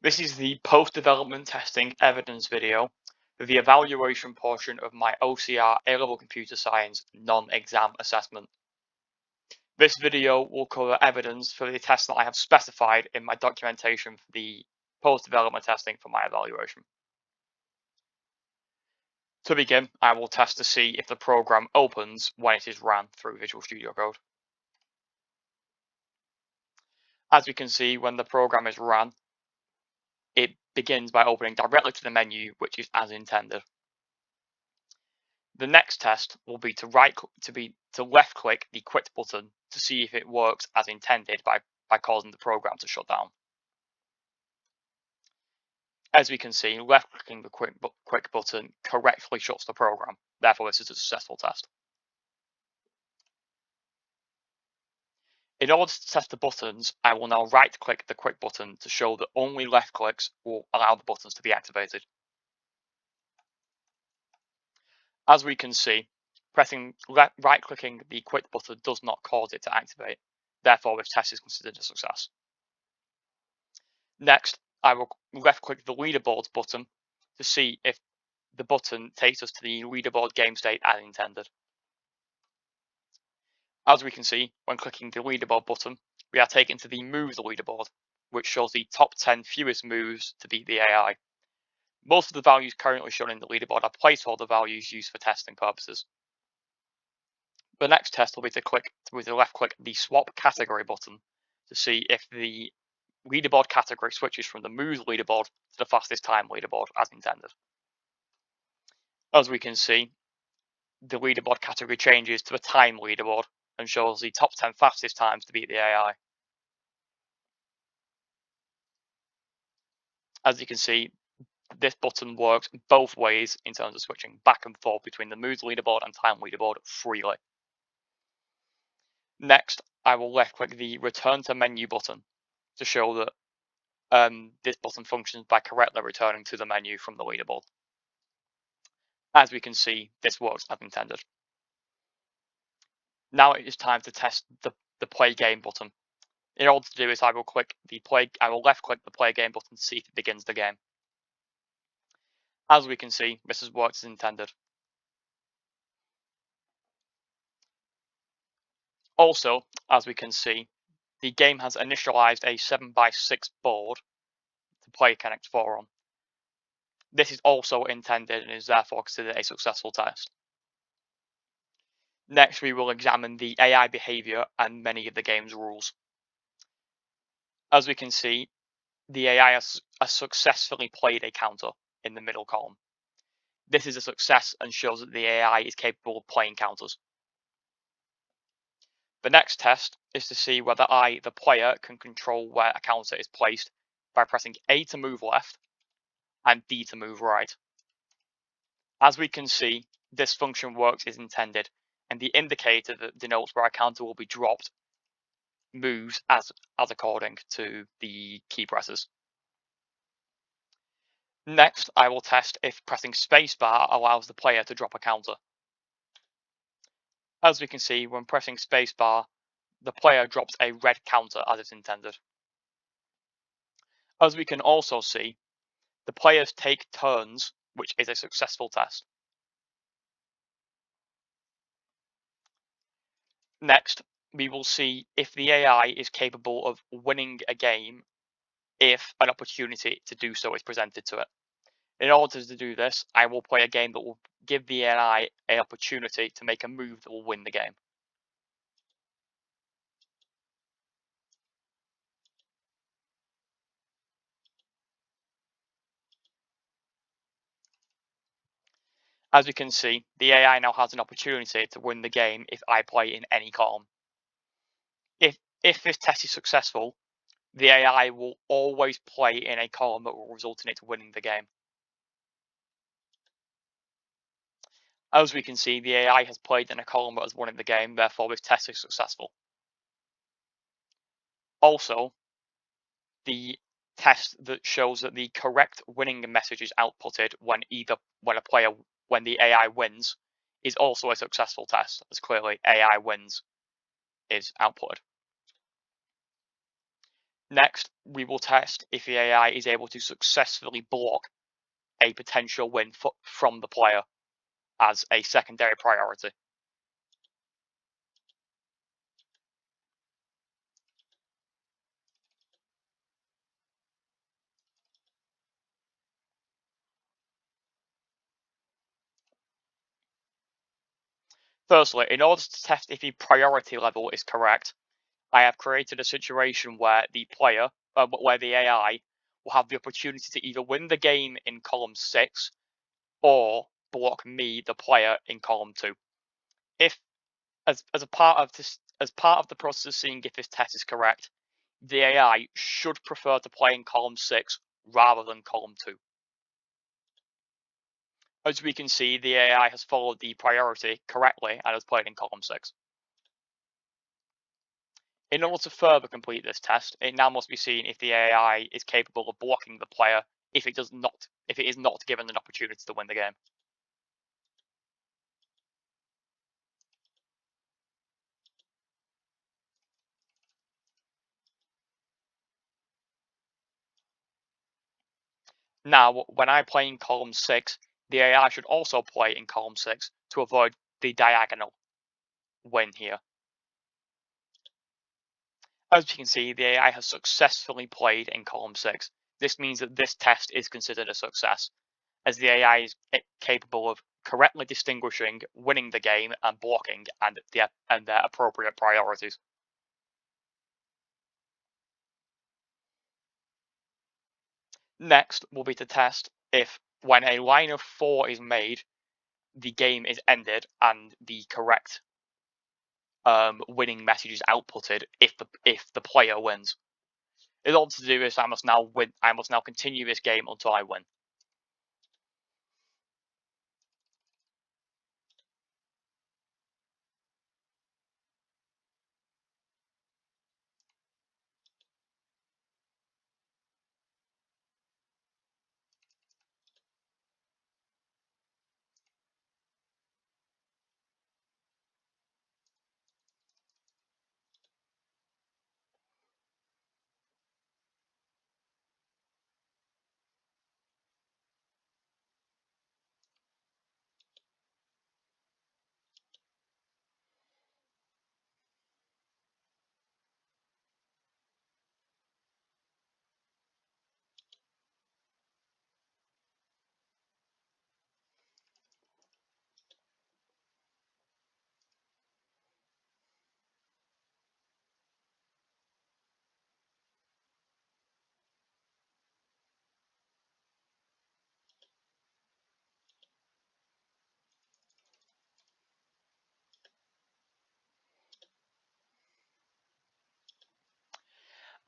This is the post-development testing evidence video for the evaluation portion of my OCR A-Level Computer Science non-exam assessment. This video will cover evidence for the tests that I have specified in my documentation for the post-development testing for my evaluation. To begin, I will test to see if the program opens when it is ran through Visual Studio Code. As we can see, when the program is ran, it begins by opening directly to the menu, which is as intended. The next test will be to left click the quit button to see if it works as intended by causing the program to shut down. As we can see, left clicking the quit button correctly shuts the program. Therefore, this is a successful test. In order to test the buttons, I will now right click the quit button to show that only left clicks will allow the buttons to be activated. As we can see, right-clicking the quit button does not cause it to activate. Therefore, this test is considered a success. Next, I will left-click the leaderboards button to see if the button takes us to the leaderboard game state as intended. As we can see, when clicking the leaderboard button, we are taken to the Move the Leaderboard, which shows the top 10 fewest moves to beat the AI. Most of the values currently shown in the leaderboard are placeholder values used for testing purposes. The next test will be to left-click the Swap Category button to see if the leaderboard category switches from the Moves leaderboard to the fastest time leaderboard as intended. As we can see, the leaderboard category changes to the time leaderboard and shows the top 10 fastest times to beat the AI. As you can see, this button works both ways in terms of switching back and forth between the Moves leaderboard and time leaderboard freely. Next, I will left-click the Return to Menu button to show that this button functions by correctly returning to the menu from the leaderboard. As we can see, this works as intended. Now it is time to test the Play Game button. In order to do this, I will left-click the Play Game button to see if it begins the game. As we can see, this has worked as intended. Also, as we can see, the game has initialized a 7x6 board to play Connect 4 on. This is also intended and is therefore considered a successful test. Next, we will examine the AI behavior and many of the game's rules. As we can see, the AI has successfully played a counter in the middle column. This is a success and shows that the AI is capable of playing counters. The next test is to see whether I, the player, can control where a counter is placed by pressing A to move left and D to move right. As we can see, this function works as intended, and the indicator that denotes where a counter will be dropped moves as according to the key presses. Next, I will test if pressing spacebar allows the player to drop a counter. As we can see, when pressing spacebar, the player drops a red counter as it's intended. As we can also see, the players take turns, which is a successful test. Next, we will see if the AI is capable of winning a game if an opportunity to do so is presented to it. In order to do this, I will play a game that will give the AI an opportunity to make a move that will win the game. As we can see, the AI now has an opportunity to win the game if I play in any column. If this test is successful, the AI will always play in a column that will result in it winning the game. As we can see, the AI has played in a column that has won the game, therefore this test is successful. Also, the test that shows that the correct winning message is outputted when the AI wins is also a successful test, as clearly AI wins is outputted. Next, we will test if the AI is able to successfully block a potential win from the player as a secondary priority. Firstly, in order to test if the priority level is correct, I have created a situation where where the AI will have the opportunity to either win the game in column 6 or block me, the player, in column 2. If as a part of this, as part of the process of seeing if this test is correct, the AI should prefer to play in column 6 rather than column 2. As we can see, the AI has followed the priority correctly and has played in column 6. In order to further complete this test, it now must be seen if the AI is capable of blocking the player if it is not given an opportunity to win the game. Now, when I play in column 6, the AI should also play in column 6 to avoid the diagonal win here. As you can see, the AI has successfully played in column 6. This means that this test is considered a success, as the AI is capable of correctly distinguishing winning the game and blocking and their appropriate priorities. Next will be to test if, when a line of 4 is made, the game is ended and the correct winning message is outputted if the player wins. In order to do this, I must now win. I must now continue this game until I win.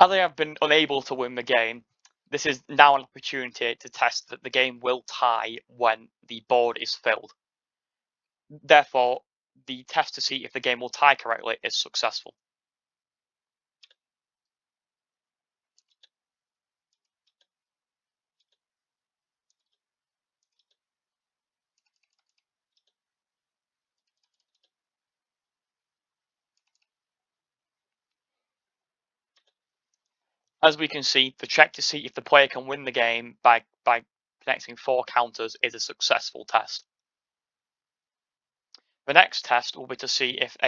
As I have been unable to win the game, this is now an opportunity to test that the game will tie when the board is filled. Therefore, the test to see if the game will tie correctly is successful. As we can see, the check to see if the player can win the game by connecting 4 counters is a successful test. The next test will be to see if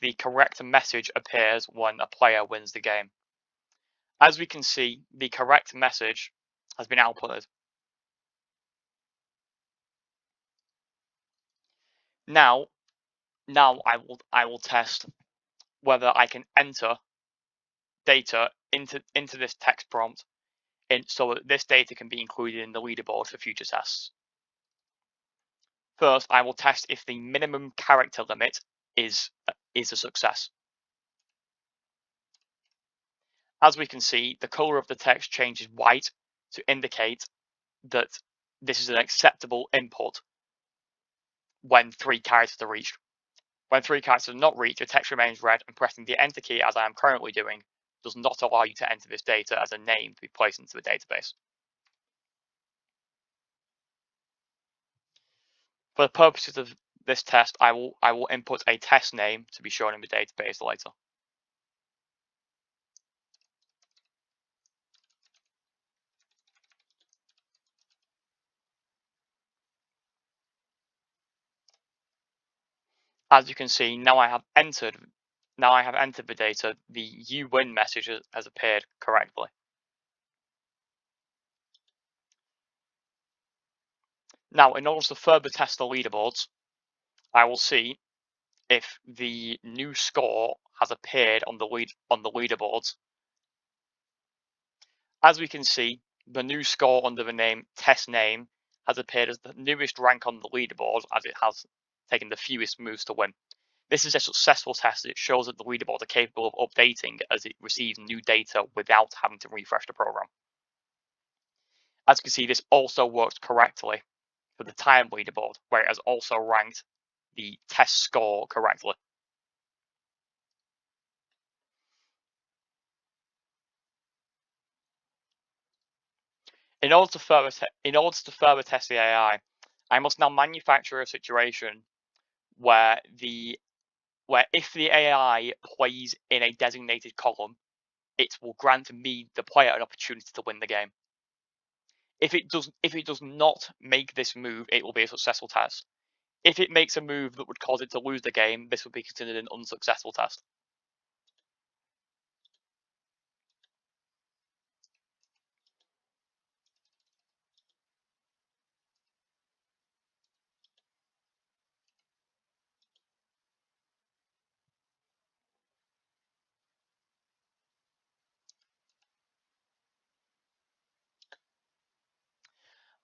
the correct message appears when a player wins the game. As we can see, the correct message has been outputted. Now, I will test whether I can enter data into this text prompt so that this data can be included in the leaderboard for future tests. First, I will test if the minimum character limit is a success. As we can see, the color of the text changes white to indicate that this is an acceptable input when 3 characters are reached. When 3 characters are not reached, the text remains red, and pressing the enter key, as I am currently doing, does not allow you to enter this data as a name to be placed into the database. For the purposes of this test, I will input a test name to be shown in the database later. As you can see, now I have entered the data, the "you win" message has appeared correctly. Now, in order to further test the leaderboards, I will see if the new score has appeared on the leaderboards. As we can see, the new score under the name test name has appeared as the newest rank on the leaderboard, as it has taken the fewest moves to win. This is a successful test. It shows that the leaderboards are capable of updating as it receives new data without having to refresh the program. As you can see, this also works correctly for the time leaderboard, where it has also ranked the test score correctly. In order to further test the AI, I must now manufacture a situation where if the AI plays in a designated column, it will grant me, the player, an opportunity to win the game. If it does not make this move, it will be a successful test. If it makes a move that would cause it to lose the game, this would be considered an unsuccessful test.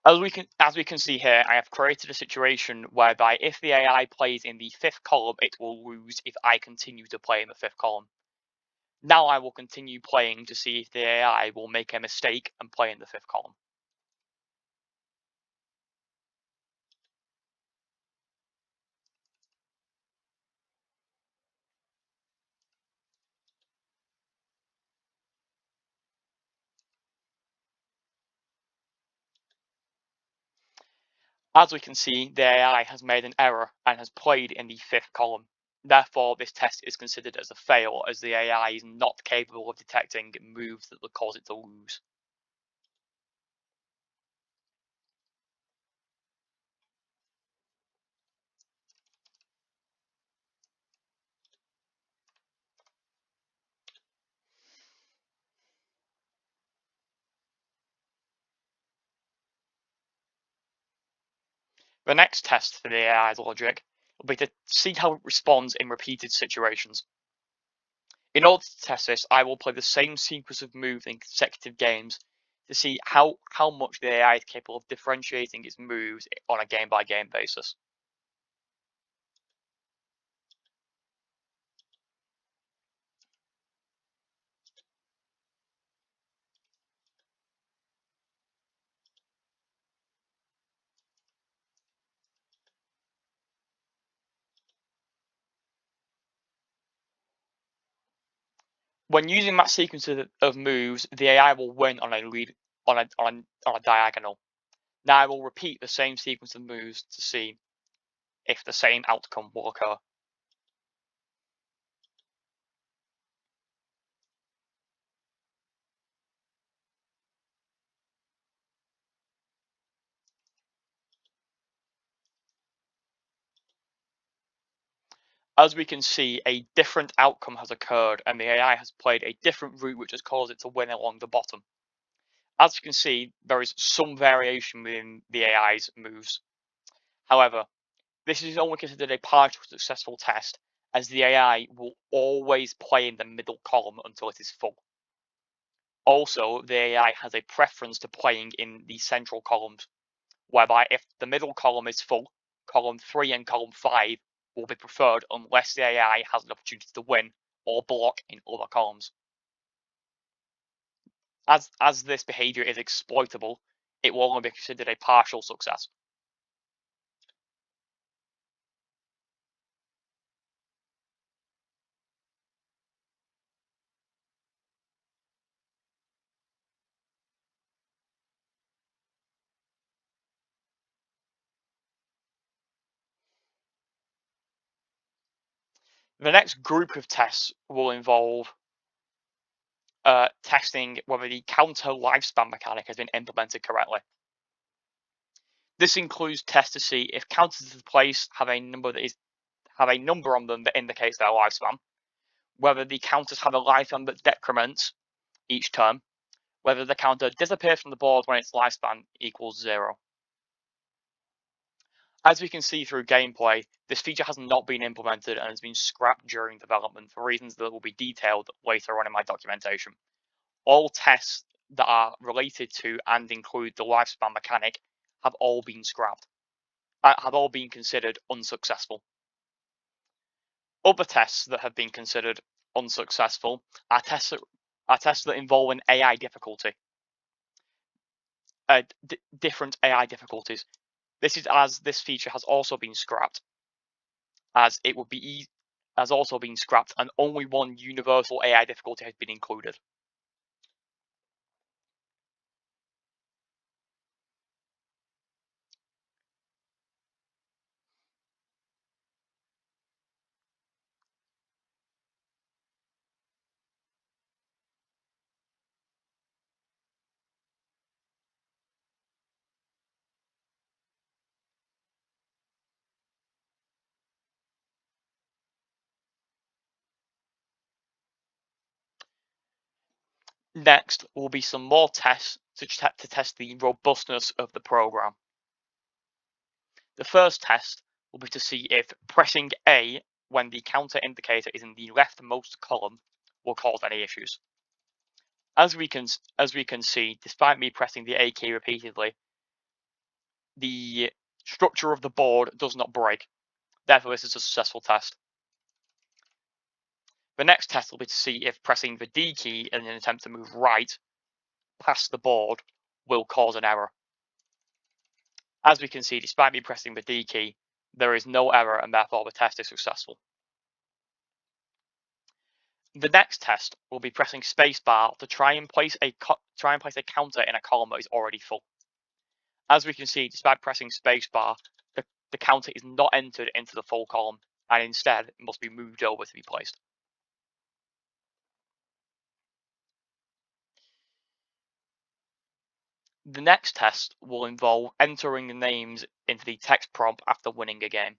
As we can see here, I have created a situation whereby if the AI plays in the fifth column, it will lose if I continue to play in the fifth column. Now I will continue playing to see if the AI will make a mistake and play in the fifth column. As we can see, the AI has made an error and has played in the fifth column. Therefore, this test is considered as a fail, as the AI is not capable of detecting moves that would cause it to lose. The next test for the AI's logic will be to see how it responds in repeated situations. In order to test this, I will play the same sequence of moves in consecutive games to see how much the AI is capable of differentiating its moves on a game-by-game basis. When using that sequence of moves, the AI will win on a diagonal. Now I will repeat the same sequence of moves to see if the same outcome will occur. As we can see, a different outcome has occurred and the AI has played a different route which has caused it to win along the bottom. As you can see, there is some variation within the AI's moves. However, this is only considered a partial successful test, as the AI will always play in the middle column until it is full. Also, the AI has a preference to playing in the central columns, whereby if the middle column is full, column 3 and column 5 will be preferred unless the AI has an opportunity to win or block in other columns. As this behavior is exploitable, it will only be considered a partial success. The next group of tests will involve testing whether the counter lifespan mechanic has been implemented correctly. This includes tests to see if counters in place have a number that is have a number on them that indicates their lifespan, whether the counters have a lifespan that decrements each turn, whether the counter disappears from the board when its lifespan equals 0. As we can see through gameplay, this feature has not been implemented and has been scrapped during development for reasons that will be detailed later on in my documentation. All tests that are related to and include the lifespan mechanic have all been scrapped, have all been considered unsuccessful. Other tests that have been considered unsuccessful are tests that involve an AI difficulty, different AI difficulties. This is as this feature has also been scrapped, as it would be has also been scrapped, and only one universal AI difficulty has been included. Next will be some more tests to test the robustness of the program. The first test will be to see if pressing A when the counter indicator is in the leftmost column will cause any issues. As we can see, despite me pressing the A key repeatedly, the structure of the board does not break. Therefore, this is a successful test. The next test will be to see if pressing the D key in an attempt to move right past the board will cause an error. As we can see, despite me pressing the D key, there is no error, and therefore the test is successful. The next test will be pressing spacebar to try and place a counter in a column that is already full. As we can see, despite pressing spacebar, the counter is not entered into the full column, and instead it must be moved over to be placed. The next test will involve entering the names into the text prompt after winning a game.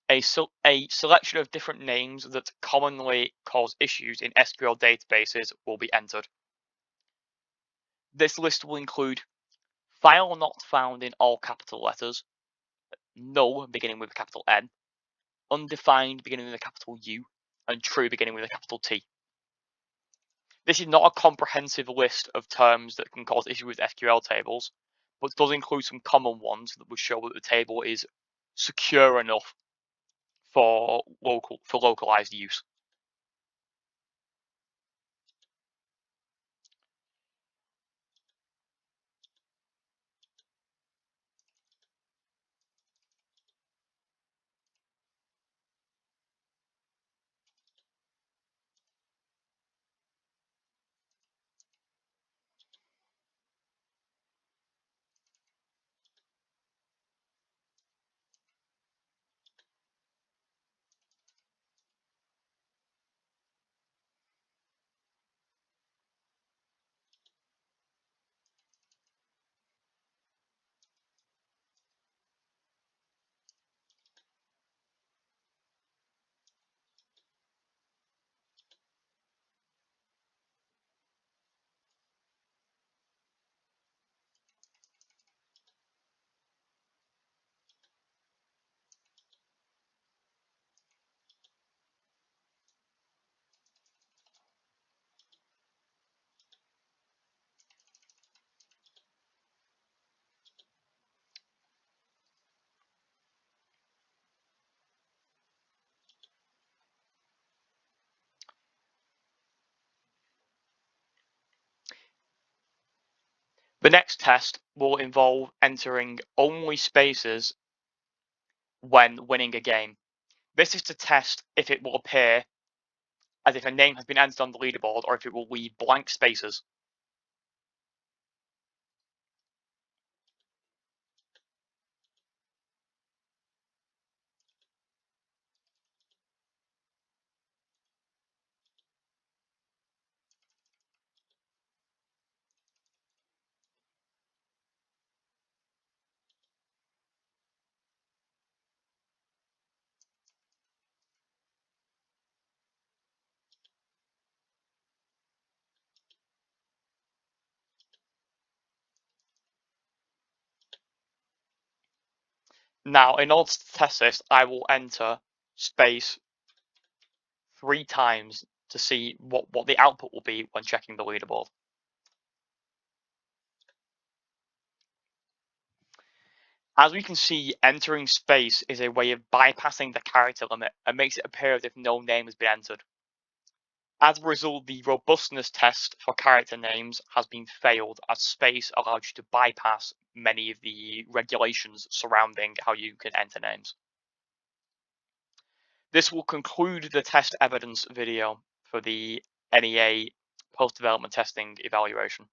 A selection of different names that commonly cause issues in SQL databases will be entered. This list will include file not found in all capital letters, null beginning with a capital N, undefined beginning with a capital U, and true beginning with a capital T. This is not a comprehensive list of terms that can cause issues with SQL tables, but does include some common ones that would show that the table is secure enough for localized use. The next test will involve entering only spaces when winning a game. This is to test if it will appear as if a name has been entered on the leaderboard or if it will leave blank spaces. Now, in order to test this, I will enter space 3 times to see what the output will be when checking the leaderboard. As we can see, entering space is a way of bypassing the character limit and makes it appear as if no name has been entered. As a result, the robustness test for character names has been failed, as space allows you to bypass many of the regulations surrounding how you can enter names. This will conclude the test evidence video for the NEA post-development testing evaluation.